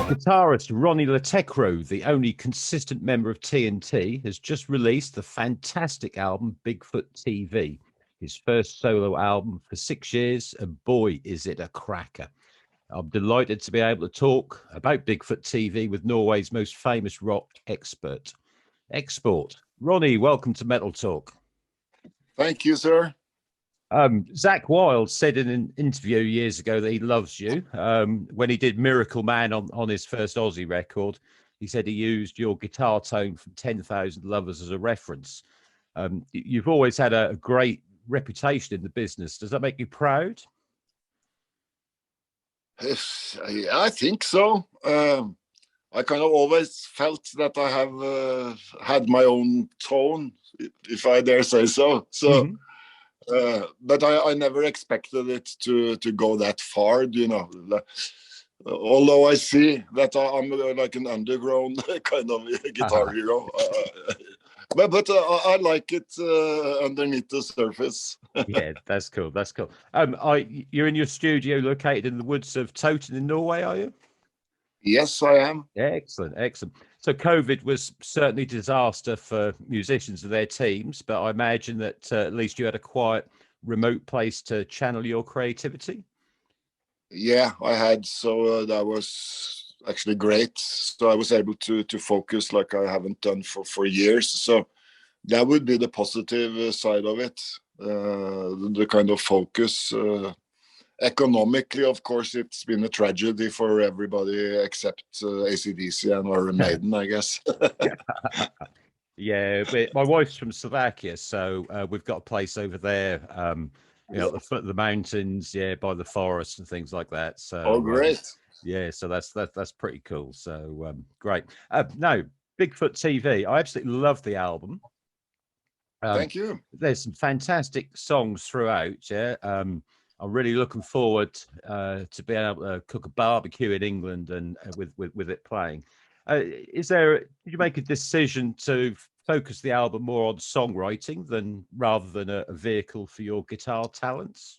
Guitarist Ronni Le Tekrø, the only consistent member of TNT, has just released the fantastic album Bigfoot TV, his first solo album for 6 years, and boy, is it a cracker. I'm delighted to be able to talk about Bigfoot TV with Norway's most famous rock expert. Ronni, welcome to Metal Talk. Thank you, sir. Zakk Wylde said in an interview years ago that he loves you. When he did Miracle Man on his first Aussie record, he said he used your guitar tone from 10,000 Lovers as a reference. You've always had a great reputation in the business. Does that make you proud? I think so. I kind of always felt that I have had my own tone, if I dare say so. So. But I never expected it to go that far, you know. Although I see that I'm like an underground kind of guitar hero, but I like it underneath the surface. Yeah, that's cool. That's cool. You're in your studio located in the woods of Toten in Norway, are you? Yes, I am. Excellent, excellent. So COVID was certainly a disaster for musicians and their teams, but I imagine that at least you had a quiet, remote place to channel your creativity. Yeah, I had. So that was actually great. So I was able to focus like I haven't done for years. So that would be the positive side of it, the kind of focus. Economically, of course, it's been a tragedy for everybody except AC/DC and Iron Maiden, I guess. Yeah, but my wife's from Slovakia, so we've got a place over there, you know, at the foot of the mountains, yeah, by the forest and things like that. So, oh, great! Yeah, so that's pretty cool. So great. No, Bigfoot TV. I absolutely love the album. Thank you. There's some fantastic songs throughout. Yeah. I'm really looking forward to being able to cook a barbecue in England and with it playing. Did you make a decision to focus the album more on songwriting rather than a vehicle for your guitar talents?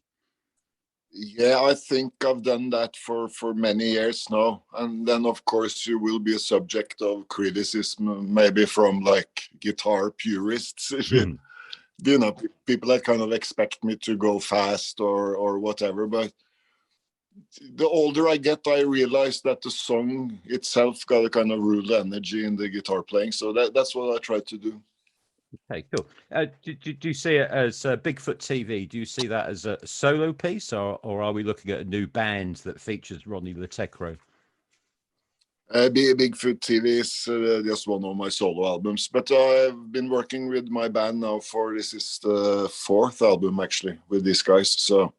Yeah, I think I've done that for many years now. And then, of course, you will be a subject of criticism, maybe from like guitar purists, if you know, people that kind of expect me to go fast or whatever. But the older I get, I realize that the song itself got a kind of rude energy in the guitar playing. So that's what I try to do. Okay, cool. Do you see it as Bigfoot TV? Do you see that as a solo piece, or are we looking at a new band that features Ronni Le Tekrø? Bigfoot TV is just one of my solo albums, but I've been working with my band now this is the 4th album actually with these guys. So,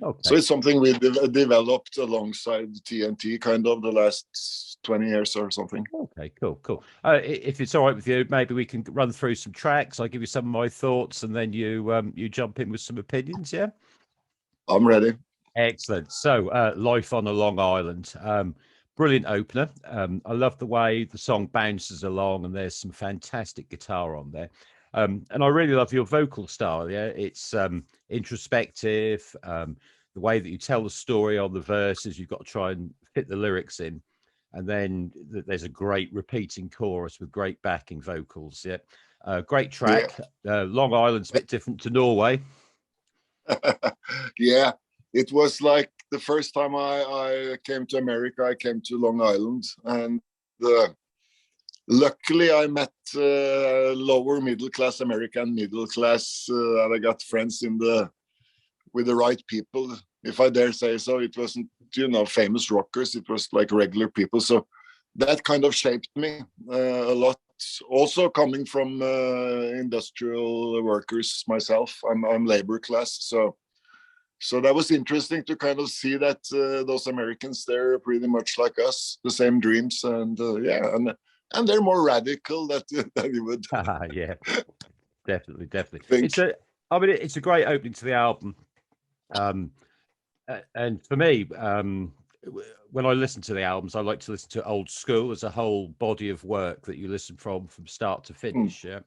okay. So it's something we developed alongside TNT kind of the last 20 years or something. Okay, cool. If it's all right with you, maybe we can run through some tracks. I'll give you some of my thoughts, and then you jump in with some opinions. Yeah, I'm ready. Excellent. So, Life on a Long Island. Brilliant opener. I love the way the song bounces along, and there's some fantastic guitar on there. And I really love your vocal style. Yeah, it's introspective. The way that you tell the story on the verses, you've got to try and fit the lyrics in, and then there's a great repeating chorus with great backing vocals. Yeah, great track. Yeah. Long Island's a bit different to Norway. Yeah, it was like the first time I came to America, I came to Long Island, and luckily I met lower middle class American middle class, and I got friends with the right people, if I dare say so. It wasn't, you know, famous rockers, it was like regular people. So that kind of shaped me a lot. Also coming from industrial workers myself, I'm labor class, so that was interesting to kind of see that those Americans, they're pretty much like us, the same dreams, and yeah, and and they're more radical than you would. Yeah, definitely. think. It's a great opening to the album. And for me, when I listen to the albums, I like to listen to old school as a whole body of work that you listen from start to finish. Yeah.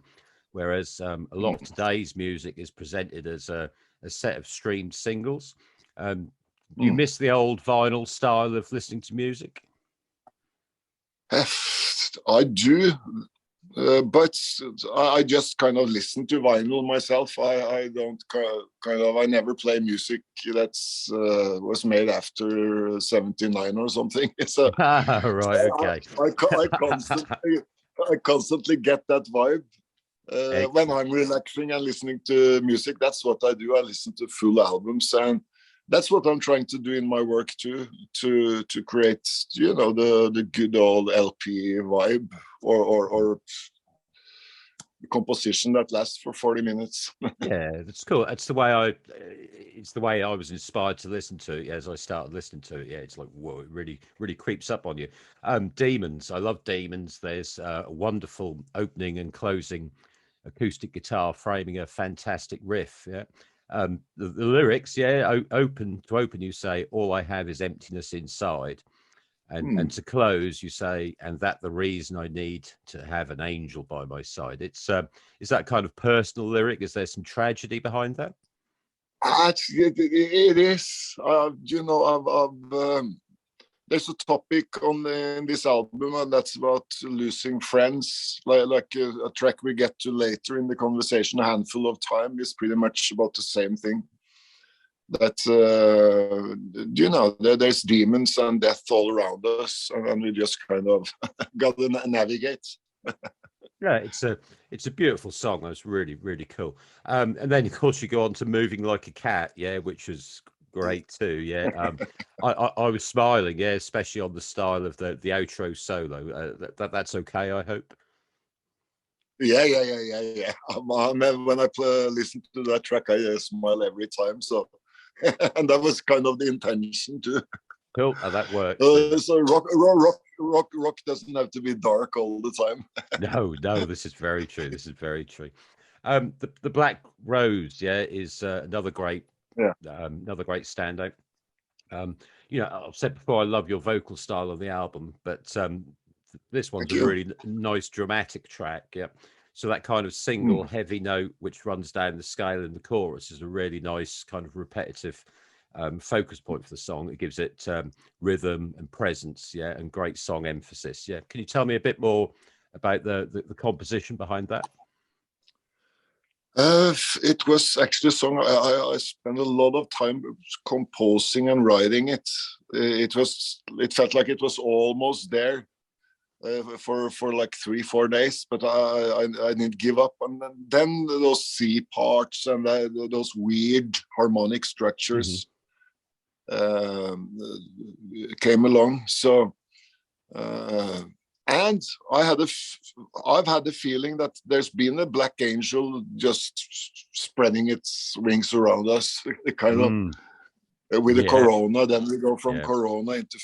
Whereas a lot of today's music is presented as a set of streamed singles. Do you miss the old vinyl style of listening to music? I do. But I just kind of listen to vinyl myself. I don't I never play music that's was made after 79 or something. So right, okay. I constantly get that vibe when I'm relaxing and listening to music. That's what I do. I listen to full albums, and that's what I'm trying to do in my work too, to create, the good old LP vibe or composition that lasts for 40 minutes. Yeah, that's cool. It's the way I was inspired to listen to it as I started listening to it. Yeah, it's like, whoa, it really creeps up on you. Demons, I love Demons. There's a wonderful opening and closing acoustic guitar framing a fantastic riff. Yeah. The lyrics, open you say, all I have is emptiness inside. And to close, you say, and that the reason I need to have an angel by my side. It's is that kind of personal lyric? Is there some tragedy behind that? It is. There's a topic in this album, and that's about losing friends. Like a track we get to later in the conversation, A Handful of Time, is pretty much about the same thing. That there's demons and death all around us, and we just kind of got to navigate. Yeah, it's a beautiful song. That's really cool. And then of course you go on to Moving Like a Cat, yeah, which was great too. Yeah, I was smiling, yeah, especially on the style of the outro solo. That's okay, I hope. Yeah. When I listen to that track, I smile every time. So. And that was kind of the intention too. Cool, that works. So rock doesn't have to be dark all the time. No, this is very true. The Black Rose, yeah, is another great standout. I've said before I love your vocal style on the album, but this one's a really nice dramatic track. Yeah. So that kind of single heavy note, which runs down the scale in the chorus, is a really nice kind of repetitive focus point for the song. It gives it rhythm and presence, yeah, and great song emphasis. Yeah. Can you tell me a bit more about the composition behind that? It was actually a song I spent a lot of time composing and writing it. It felt like it was almost there. For like 3-4 days, but I didn't give up. And then those C parts and those weird harmonic structures came along. So, and I've had the feeling that there's been a black angel just spreading its wings around us, kind of with the corona. Then we go from corona into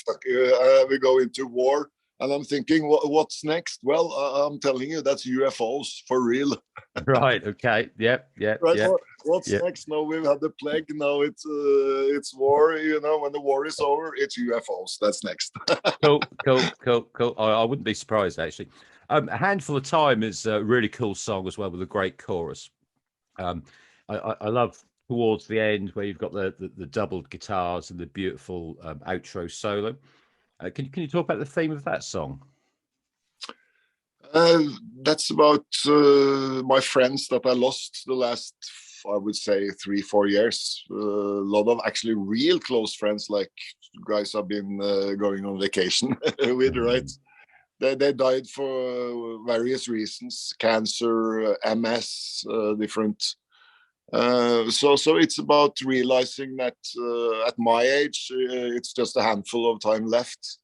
we go into war. And I'm thinking, what's next? Well, I'm telling you, that's UFOs for real. Right. Okay. Yep. Right. What's next? Now we've had the plague. Now it's war. When the war is over, it's UFOs. That's next. Cool. I wouldn't be surprised actually. A Handful of Time is a really cool song as well with a great chorus. I love towards the end where you've got the doubled guitars and the beautiful outro solo. Can you talk about the theme of that song? That's about my friends that I lost the last, I would say, 3-4 years. A lot of actually real close friends, like guys I've been going on vacation with, right? They died for various reasons, cancer, MS, different. So it's about realizing that at my age, it's just a handful of time left.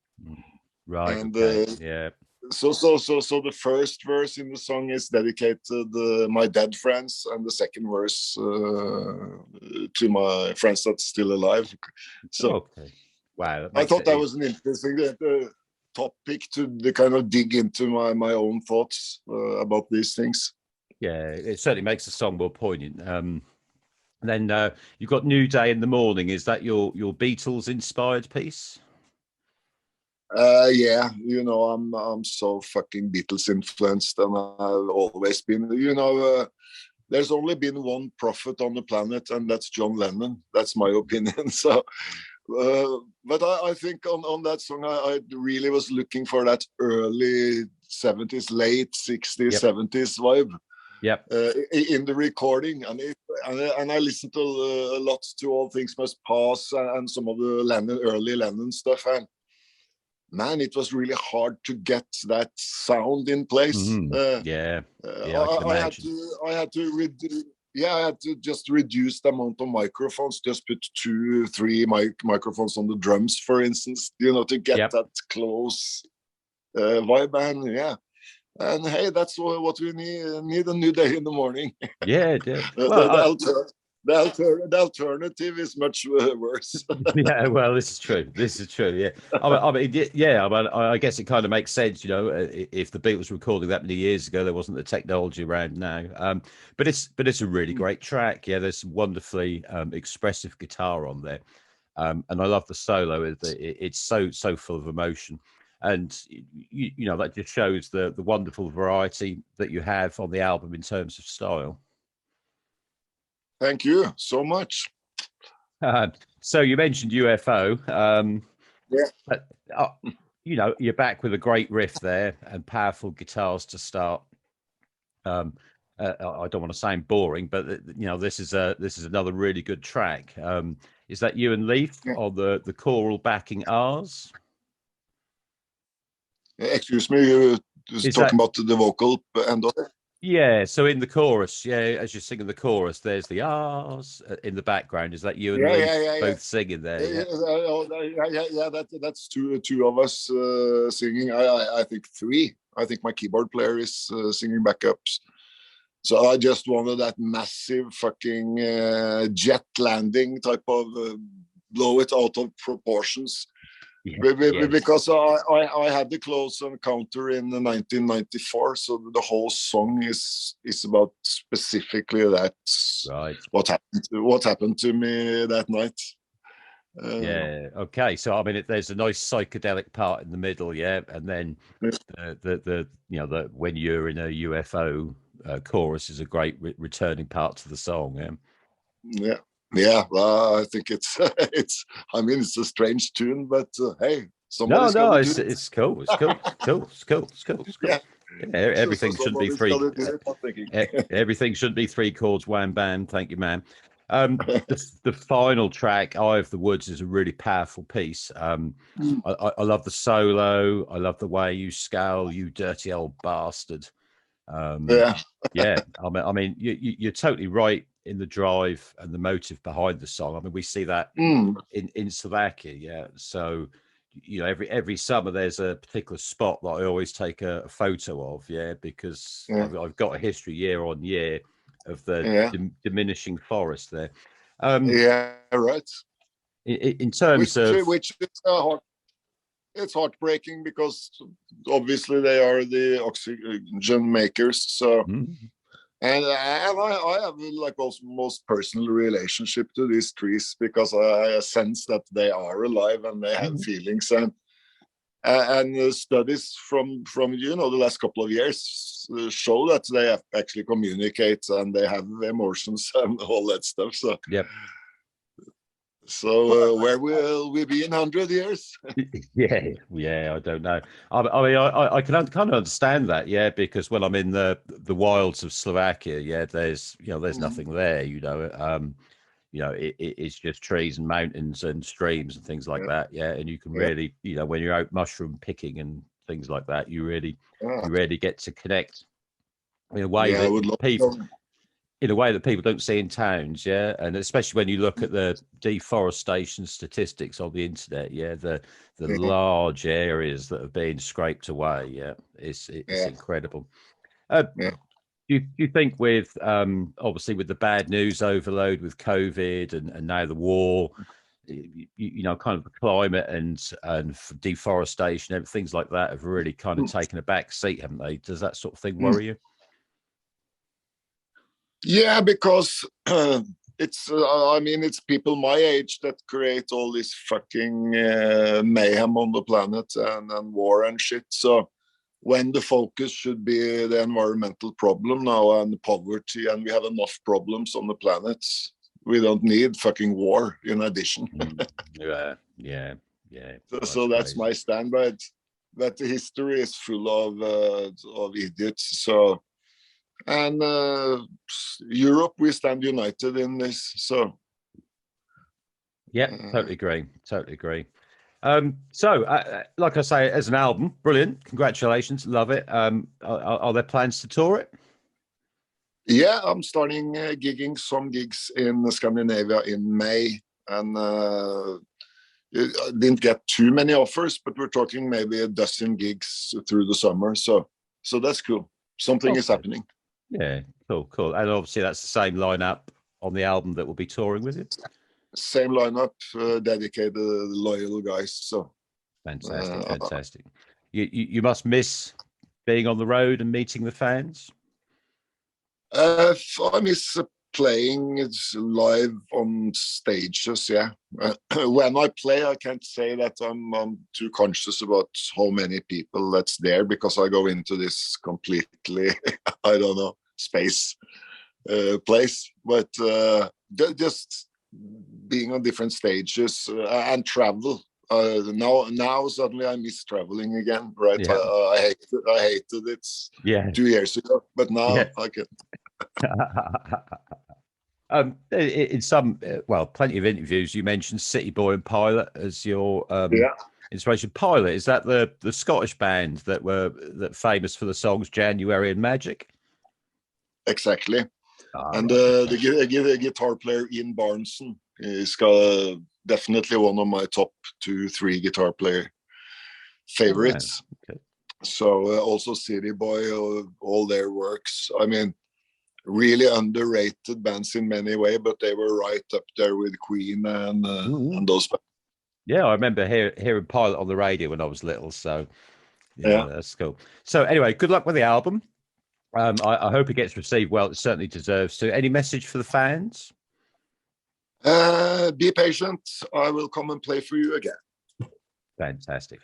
Right. And yeah. So the first verse in the song is dedicated to my dead friends, and the second verse to my friends that's still alive. So okay. Wow. I thought that was an interesting topic to kind of dig into my own thoughts about these things. Yeah, it certainly makes the song more poignant. Then you've got New Day in the Morning. Is that your Beatles inspired piece? Yeah, you know, I'm so fucking Beatles influenced, and I've always been. You know, there's only been one prophet on the planet, and that's John Lennon. That's my opinion. So, but I think on that song, I really was looking for that early 70s, late 60s, Yep. 70s vibe. Yep. In the recording, and I listened to a lot to All Things Must Pass and some of the early Lennon stuff, and man, it was really hard to get that sound in place. Yeah, I can imagine. I had to just reduce the amount of microphones, just put 2-3 microphones on the drums, for instance, you know, to get that close vibe. And yeah, and hey, that's what we need a new day in the morning. Yeah, well, the alternative is much worse. Yeah, well, this is true. This is true. Yeah, I mean, yeah. I guess it kind of makes sense, you know, if the Beatles were recording that many years ago, there wasn't the technology around now. But it's a really great track. Yeah, there's some wonderfully expressive guitar on there, and I love the solo. It's so full of emotion, and you know that just shows the wonderful variety that you have on the album in terms of style. Thank you so much. So you mentioned UFO. Yeah. You know, you're back with a great riff there and powerful guitars to start. I don't want to sound boring, but you know, this is another really good track. Is that you and Leaf on the choral backing R's? Excuse me, you was talking about the vocal end of it? Yeah, so in the chorus, as you're singing the chorus, there's the R's in the background. Is that you and Lee both singing there? Yeah, that's two of us singing. I think 3. I think my keyboard player is singing backups. So I just wanted that massive fucking jet landing type of blow it out of proportions. Because I had the Close Encounter in 1994, so the whole song is about specifically that. Right. What happened to me that night. Yeah. Okay. So I mean, there's a nice psychedelic part in the middle, and then the you know the when you're in a UFO chorus is a great returning part to the song. Yeah, well, I think it's I mean, it's a strange tune, but hey, no, it's cool. It's cool. Yeah, everything shouldn't be free. Everything shouldn't be 3 chords, wham bam. Thank you, man. The final track, Eye of the Woods, is a really powerful piece. I love the solo. I love the way you scowl, you dirty old bastard. I mean, you're totally right in the drive and the motive behind the song. I mean, we see that in Slovakia. So, you know, every summer there's a particular spot that I always take a photo of. Because I've got a history year on year of the diminishing forest there. Right. In terms of which is it's heartbreaking because obviously they are the oxygen makers. So, and I have like most personal relationship to these trees because I sense that they are alive and they have feelings, and studies from you know the last couple of years show that they actually communicate and they have emotions and all that stuff. So So where will we be in 100 years? I don't know. I mean, I can kind of understand that, because when I'm in the wilds of Slovakia, there's nothing there, it's just trees and mountains and streams and things like that, and you can really, when you're out mushroom picking and things like that, you really get to connect in a way that people. In a way that people don't see in towns, and especially when you look at the deforestation statistics on the internet, the large areas that are being scraped away, it's incredible. Do you think with obviously with the bad news overload with COVID and now the war, you know, kind of the climate and deforestation and things like that have really kind of taken a back seat, haven't they? Does that sort of thing worry you? Yeah, because it's I mean, it's people my age that create all this fucking mayhem on the planet and war and shit. So when the focus should be the environmental problem now and the poverty, and we have enough problems on the planet, we don't need fucking war in addition. Yeah. So that's my stand by it. That the history is full of idiots. So, and Europe, we stand united in this. So yeah, totally agree. So like I say, as an album, brilliant, congratulations, love it. Are there plans to tour it? Yeah, I'm starting gigging some gigs in Scandinavia in May, and I didn't get too many offers, but we're talking maybe a dozen gigs through the summer. So that's cool. Something is happening. Yeah, cool. And obviously that's the same lineup on the album that will be touring with it. Same lineup, dedicated, loyal guys. So fantastic. You must miss being on the road and meeting the fans. I miss playing live on stages. Yeah, when I play, I can't say that I'm too conscious about how many people that's there, because I go into this completely I don't know, space place. But just being on different stages and travel. Now suddenly I miss traveling again, right? Yeah. I hated it 2 years ago, but now I can. In some, plenty of interviews, you mentioned City Boy and Pilot as your inspiration. Pilot, is that the Scottish band that famous for the songs January and Magic? Exactly. And the guitar player Ian Barneson is definitely one of my top 2-3 guitar player favorites. Okay. So also City Boy, all their works. I mean, really underrated bands in many ways, but they were right up there with Queen and those bands. Yeah, I remember hearing Pilot on the radio when I was little. So yeah, that's cool. So anyway, good luck with the album. I hope it gets received well. It certainly deserves to. Any message for the fans? Be patient. I will come and play for you again. Fantastic.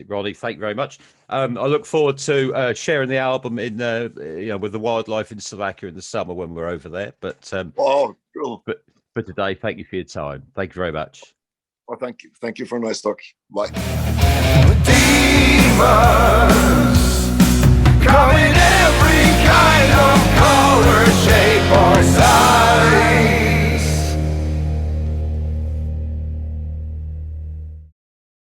Ronnie, thank you very much. I look forward to sharing the album in with the wildlife in Slovakia in the summer when we're over there. But cool. But for today, thank you for your time. Thank you very much. Well, thank you for a nice talk. Bye. Demons come in every kind of